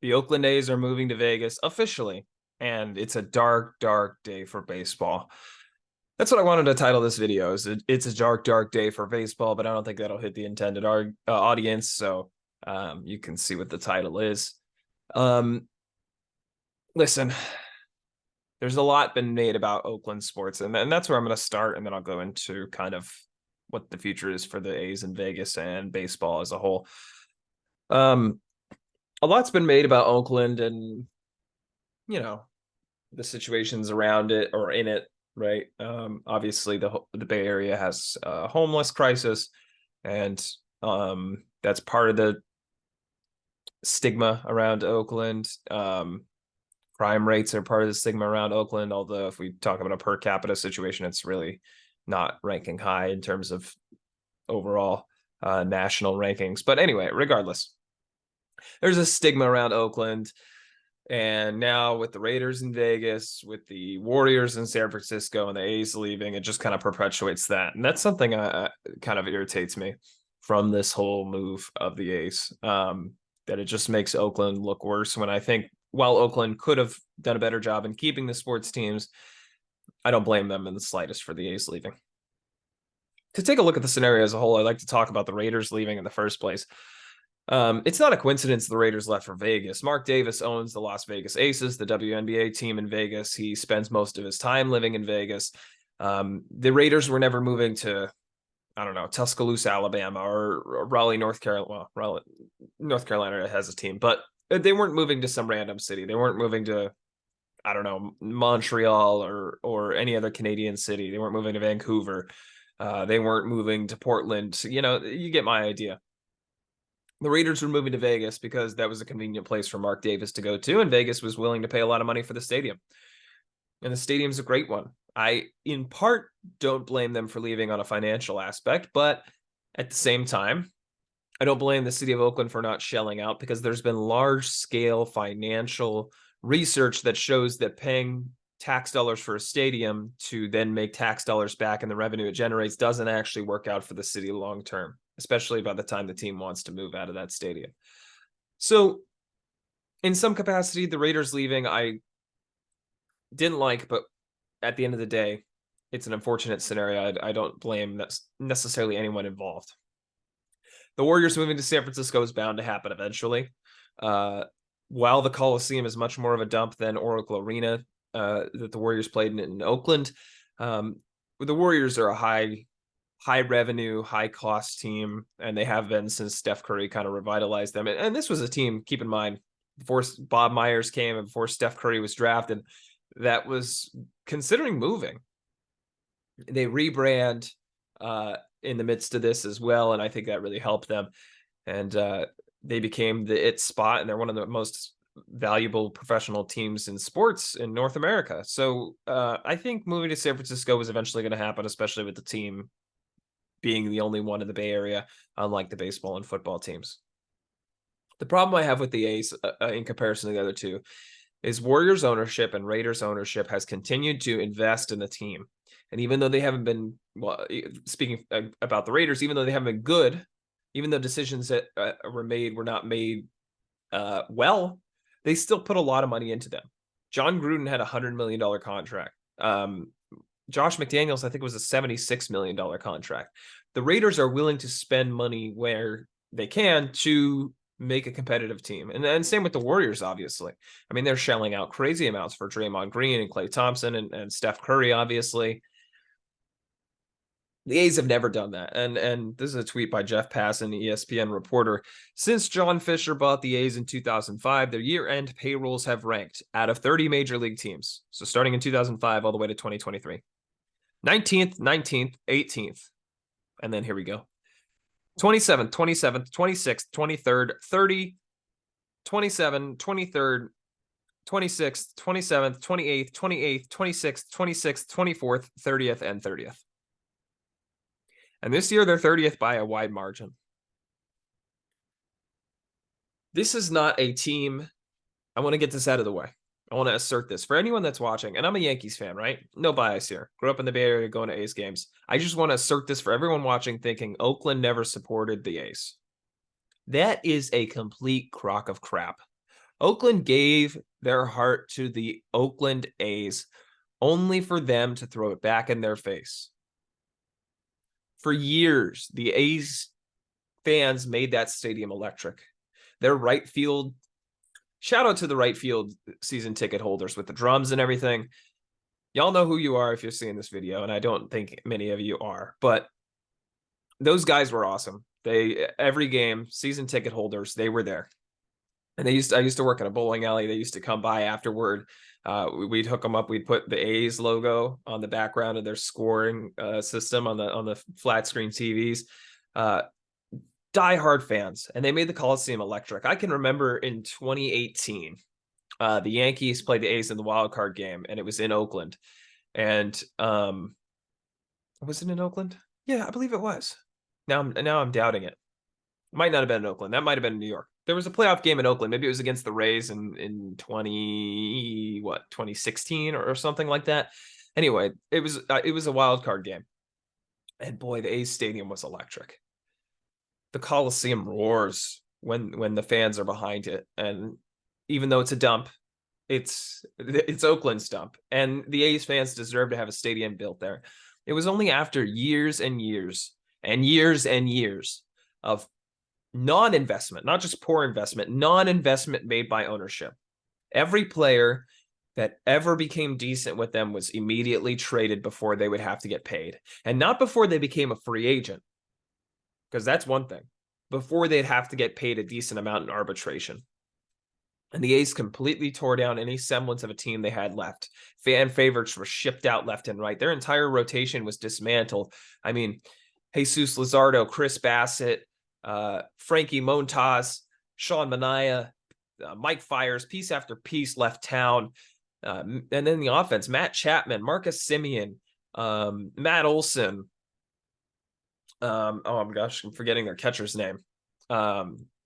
The Oakland A's are moving to Vegas officially, and it's a dark, dark day for baseball. That's what I wanted to title this video. It's a dark, dark day for baseball, but I don't think that'll hit the intended audience. So you can see what the title is. Um, Listen, there's a lot been made about Oakland sports, and that's where I'm going to start, and then I'll go into kind of what the future is for the A's in Vegas and baseball as a whole. Um, a lot's been made about Oakland and you know the situations around it or in it, right? Obviously, the Bay Area has a homeless crisis, and that's part of the stigma around Oakland. Crime rates are part of the stigma around Oakland. Although, if we talk about a per capita situation, it's really not ranking high in terms of overall national rankings. But anyway, regardless, there's a stigma around Oakland. And now with the Raiders in Vegas, with the Warriors in San Francisco, and the A's leaving, it just kind of perpetuates that. And that's something kind of irritates me from this whole move of the A's, that it just makes Oakland look worse. When I think while Oakland could have done a better job in keeping the sports teams, I don't blame them in the slightest for the A's leaving. To take a look at the scenario as a whole, I'd like to talk about the Raiders leaving in the first place. It's not a coincidence the Raiders left for Vegas. Mark Davis owns the Las Vegas Aces, the WNBA team in Vegas. He spends most of his time living in Vegas. The Raiders were never moving to, I don't know, Tuscaloosa, Alabama, or Raleigh, North Carolina. Well, Raleigh, North Carolina has a team, but they weren't moving to some random city. They weren't moving to, I don't know, Montreal or any other Canadian city. They weren't moving to Vancouver. They weren't moving to Portland. You get my idea. The Raiders were moving to Vegas because that was a convenient place for Mark Davis to go to, and Vegas was willing to pay a lot of money for the stadium. And the stadium's a great one. I, in part, don't blame them for leaving on a financial aspect, but at the same time, I don't blame the city of Oakland for not shelling out, because there's been large-scale financial research that shows that paying tax dollars for a stadium to then make tax dollars back in the revenue it generates doesn't actually work out for the city long term, especially by the time the team wants to move out of that stadium. So in some capacity, the Raiders leaving, I didn't like, but at the end of the day, it's an unfortunate scenario. I don't blame necessarily anyone involved. The Warriors moving to San Francisco is bound to happen eventually. While the Coliseum is much more of a dump than Oracle Arena that the Warriors played in Oakland, the Warriors are a high revenue, high cost team, and they have been since Steph Curry kind of revitalized them. And this was a team, keep in mind, before Bob Myers came and before Steph Curry was drafted, that was considering moving. They rebrand in the midst of this as well, and I think that really helped them. And they became the it spot, and they're one of the most valuable professional teams in sports in North America. So I think moving to San Francisco was eventually going to happen, especially with the team being the only one in the Bay Area, unlike the baseball and football teams. The problem I have with the A's in comparison to the other two is Warriors ownership and Raiders ownership has continued to invest in the team. And even though they haven't been, well, speaking about the Raiders, even though they haven't been good, even though decisions that were not made well, they still put a lot of money into them. John Gruden had a $100 million contract. Josh McDaniels, I think, was a $76 million contract. The Raiders are willing to spend money where they can to make a competitive team. And same with the Warriors, obviously. I mean, they're shelling out crazy amounts for Draymond Green and Klay Thompson and Steph Curry, obviously. The A's have never done that. And this is a tweet by Jeff Passan, ESPN reporter. Since John Fisher bought the A's in 2005, their year-end payrolls have ranked out of 30 major league teams. So starting in 2005 all the way to 2023. 19th, 19th, 18th. And then here we go. 27th, 27th, 26th, 23rd, 30, 27, 23rd, 26th, 27th, 28th, 28th, 26th, 26th, 24th, 30th, and 30th. And this year, they're 30th by a wide margin. This is not a team. I want to get this out of the way. I want to assert this for anyone that's watching. And I'm a Yankees fan, right? No bias here. Grew up in the Bay Area going to A's games. I just want to assert this for everyone watching thinking Oakland never supported the A's. That is a complete crock of crap. Oakland gave their heart to the Oakland A's only for them to throw it back in their face. For years, the A's fans made that stadium electric. Their right field, shout out to the right field season ticket holders with the drums and everything. Y'all know who you are if you're seeing this video, and I don't think many of you are, but those guys were awesome. Every game, season ticket holders, they were there. And I used to work in a bowling alley. They used to come by afterward. We'd hook them up. We'd put the A's logo on the background of their scoring system on the flat screen TVs. Die-hard fans, and they made the Coliseum electric. I can remember in 2018, the Yankees played the A's in the wild card game, and it was in Oakland. And was it in Oakland? Yeah, I believe it was. Now I'm doubting it. Might not have been in Oakland. That might have been in New York. There was a playoff game in Oakland. Maybe it was against the Rays in 2016 or something like that. Anyway, it was a wild card game, and boy, the A's stadium was electric. The Coliseum roars when the fans are behind it, and even though it's a dump, it's Oakland's dump, and the A's fans deserve to have a stadium built there. It was only after years and years and years and years of non-investment, not just poor investment, non-investment made by ownership. Every player that ever became decent with them was immediately traded before they would have to get paid. And not before they became a free agent, because that's one thing. Before they'd have to get paid a decent amount in arbitration. And the A's completely tore down any semblance of a team they had left. Fan favorites were shipped out left and right. Their entire rotation was dismantled. I mean, Jesus Luzardo, Chris Bassett, Frankie Montas, Sean Manaea, Mike Fiers, piece after piece left town. And then the offense, Matt Chapman, Marcus Semien, Matt Olson. Oh my gosh, I'm forgetting their catcher's name.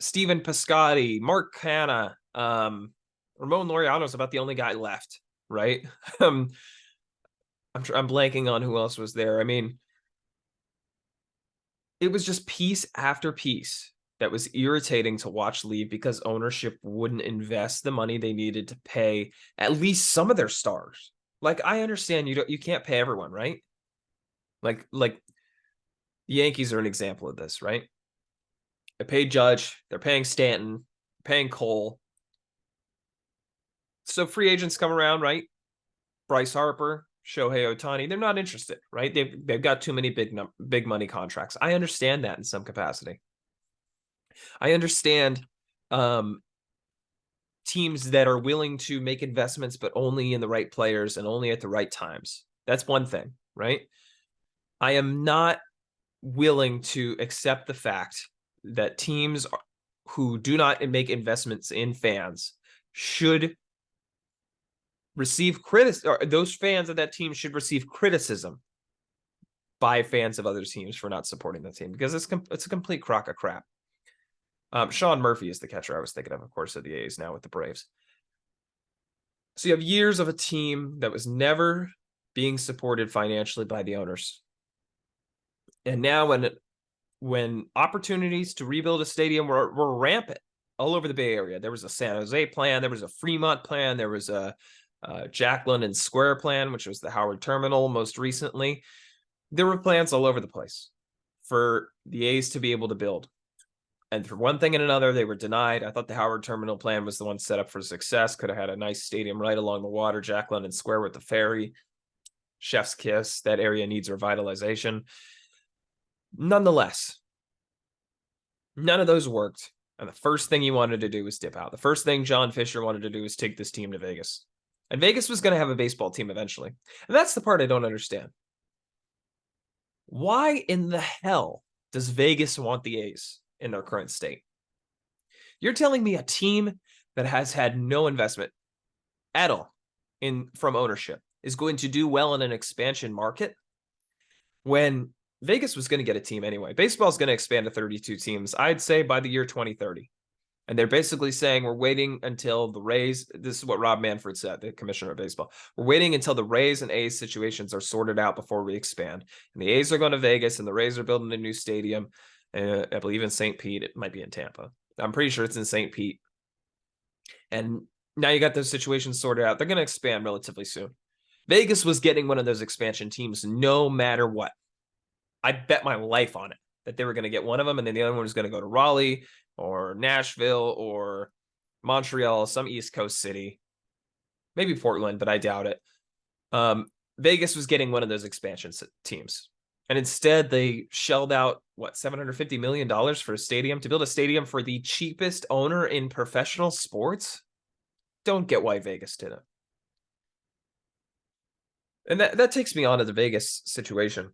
Stephen Piscotty, Mark Canha, Ramon Laureano is about the only guy left, right? I'm blanking on who else was there. I mean, it was just piece after piece that was irritating to watch leave because ownership wouldn't invest the money they needed to pay at least some of their stars. Like, I understand you can't pay everyone, right? Like the Yankees are an example of this, right? They paid Judge, they're paying Stanton, paying Cole. So free agents come around, right? Bryce Harper, Shohei Ohtani, they're not interested, right? They've got too many big money contracts. I understand that in some capacity. I understand teams that are willing to make investments, but only in the right players and only at the right times. That's one thing, right? I am not willing to accept the fact that teams who do not make investments in fans should receive criticism, or those fans of that team should receive criticism by fans of other teams for not supporting the team, because it's a complete crock of crap. Sean Murphy is the catcher I was thinking of course, of the A's now with the Braves. So you have years of a team that was never being supported financially by the owners. And now when opportunities to rebuild a stadium were rampant all over the Bay Area, there was a San Jose plan, there was a Fremont plan, there was a Jack London Square plan, which was the Howard Terminal most recently. There were plans all over the place for the A's to be able to build. And for one thing and another, they were denied. I thought the Howard Terminal plan was the one set up for success. Could have had a nice stadium right along the water, Jack London Square with the ferry. Chef's kiss. That area needs revitalization. Nonetheless, none of those worked. And the first thing he wanted to do was dip out. The first thing John Fisher wanted to do was take this team to Vegas. And Vegas was going to have a baseball team eventually. And that's the part I don't understand. Why in the hell does Vegas want the A's in their current state? You're telling me a team that has had no investment at all from ownership is going to do well in an expansion market when Vegas was going to get a team anyway? Baseball is going to expand to 32 teams, I'd say, by the year 2030. And they're basically saying we're waiting until the Rays. This is what Rob Manfred said, the commissioner of baseball. We're waiting until the Rays and A's situations are sorted out before we expand. And the A's are going to Vegas, and the Rays are building a new stadium. I believe in St. Pete. It might be in Tampa. I'm pretty sure it's in St. Pete. And now you got those situations sorted out. They're going to expand relatively soon. Vegas was getting one of those expansion teams no matter what. I bet my life on it that they were going to get one of them, and then the other one was going to go to Raleigh or Nashville or Montreal, some East Coast city, maybe Portland, but I doubt it. Vegas was getting one of those expansion teams. And instead, they shelled out, what, $750 million for a stadium to build a stadium for the cheapest owner in professional sports? Don't get why Vegas did it. And that takes me on to the Vegas situation.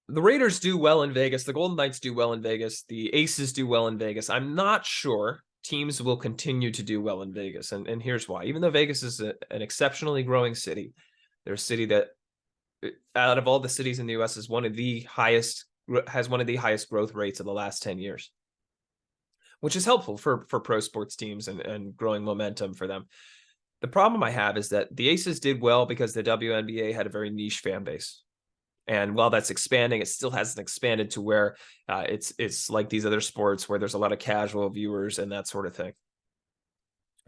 The Raiders do well in Vegas. The Golden Knights do well in Vegas. The Aces do well in Vegas. I'm not sure teams will continue to do well in Vegas. And here's why. Even though Vegas is an exceptionally growing city, they're a city that, out of all the cities in the U.S., is has one of the highest growth rates of the last 10 years, which is helpful for pro sports teams and growing momentum for them. The problem I have is that the Aces did well because the WNBA had a very niche fan base. And while that's expanding, it still hasn't expanded to where it's like these other sports where there's a lot of casual viewers and that sort of thing.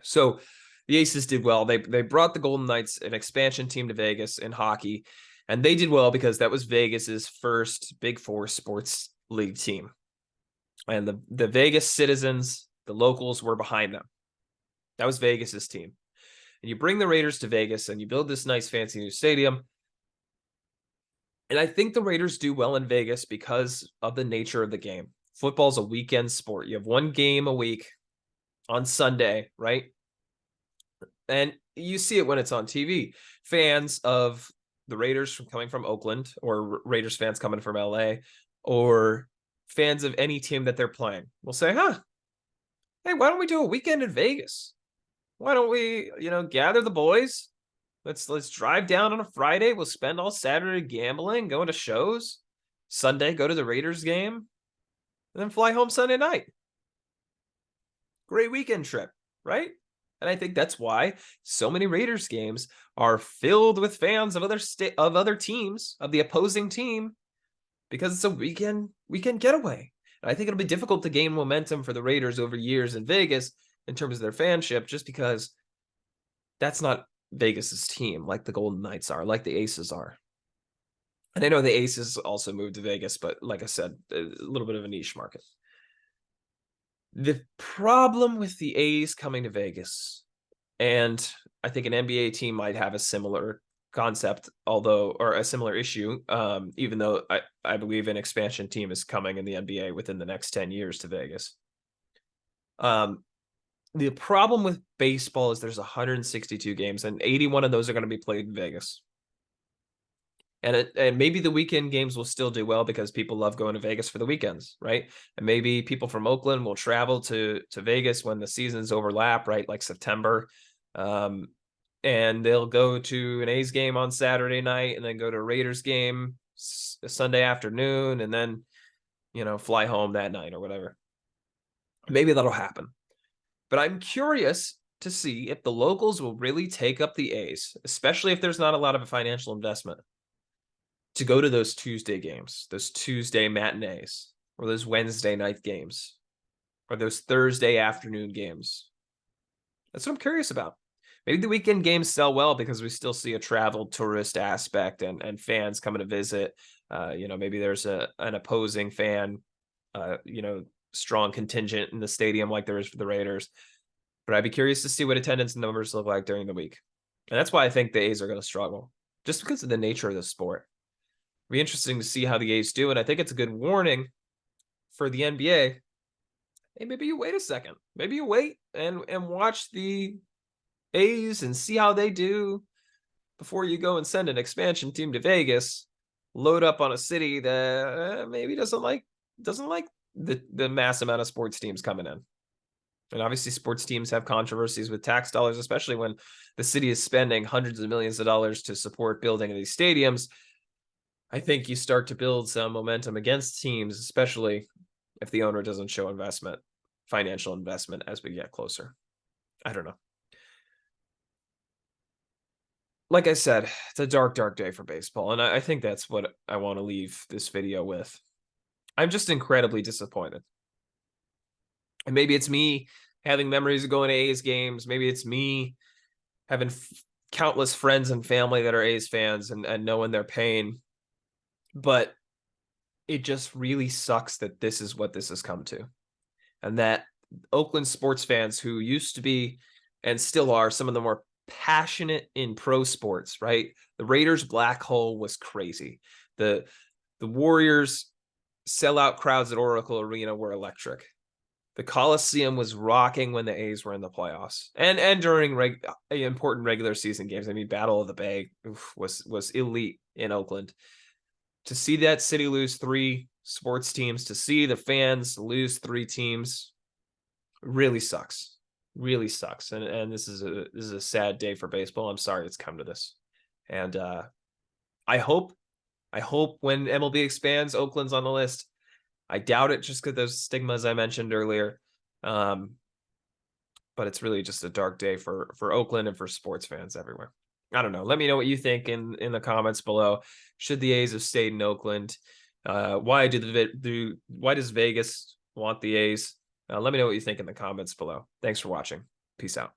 So the Aces did well. They brought the Golden Knights, an expansion team, to Vegas in hockey, and they did well because that was Vegas's first Big Four sports league team. And the Vegas citizens, the locals, were behind them. That was Vegas's team. And you bring the Raiders to Vegas and you build this nice fancy new stadium. And I think the Raiders do well in Vegas because of the nature of the game. Football's a weekend sport. You have one game a week on Sunday, right? And you see it when it's on TV. Fans of the Raiders coming from Oakland, or Raiders fans coming from LA, or fans of any team that they're playing will say, hey, why don't we do a weekend in Vegas? Why don't we, gather the boys? Let's drive down on a Friday. We'll spend all Saturday gambling, going to shows. Sunday, go to the Raiders game, and then fly home Sunday night. Great weekend trip, right? And I think that's why so many Raiders games are filled with fans of other teams, of the opposing team, because it's a weekend getaway. And I think it'll be difficult to gain momentum for the Raiders over years in Vegas in terms of their fanship, just because that's not Vegas's team like the Golden Knights are, like the Aces are. And I know the Aces also moved to Vegas, but like I said, a little bit of a niche market. The problem with the A's coming to Vegas, and I think an NBA team might have a similar concept, or a similar issue, even though I believe an expansion team is coming in the NBA within the next 10 years to Vegas. The problem with baseball is there's 162 games, and 81 of those are going to be played in Vegas. And maybe the weekend games will still do well because people love going to Vegas for the weekends, right? And maybe people from Oakland will travel to Vegas when the seasons overlap, right? Like September. And they'll go to an A's game on Saturday night and then go to a Raiders game Sunday afternoon and then, fly home that night or whatever. Maybe that'll happen. But I'm curious to see if the locals will really take up the A's, especially if there's not a lot of a financial investment, to go to those Tuesday games, those Tuesday matinees, or those Wednesday night games, or those Thursday afternoon games. That's what I'm curious about. Maybe the weekend games sell well because we still see a travel tourist aspect and fans coming to visit. Maybe there's an opposing fan, strong contingent in the stadium like there is for the Raiders. But I'd be curious to see what attendance numbers look like during the week. And that's why I think the A's are going to struggle, just because of the nature of the sport. It'll be interesting to see how the A's do. And I think it's a good warning for the NBA. Hey, maybe you wait a second. Maybe you wait and watch the A's and see how they do before you go and send an expansion team to Vegas, load up on a city that maybe doesn't like the mass amount of sports teams coming in. And obviously sports teams have controversies with tax dollars, especially when the city is spending hundreds of millions of dollars to support building these stadiums. I think you start to build some momentum against teams, especially if the owner doesn't show financial investment as we get closer. I don't know. Like I said, it's a dark, dark day for baseball. And I think that's what I want to leave this video with. I'm just incredibly disappointed. And maybe it's me having memories of going to A's games. Maybe it's me having countless friends and family that are A's fans and knowing their pain. But it just really sucks that this is what this has come to. And that Oakland sports fans who used to be and still are some of the more passionate in pro sports, right? The Raiders black hole was crazy. The Warriors sellout crowds at Oracle Arena were electric. The Coliseum was rocking when the A's were in the playoffs and during important regular season games. I mean, Battle of the Bay was elite in Oakland. To see that city lose 3 sports teams, to see the fans lose 3 teams, really sucks. Really sucks. And this is a sad day for baseball. I'm sorry it's come to this. And I hope when MLB expands, Oakland's on the list. I doubt it just because those stigmas I mentioned earlier. But it's really just a dark day for Oakland and for sports fans everywhere. I don't know. Let me know what you think in the comments below. Should the A's have stayed in Oakland? Why does Vegas want the A's? Let me know what you think in the comments below. Thanks for watching. Peace out.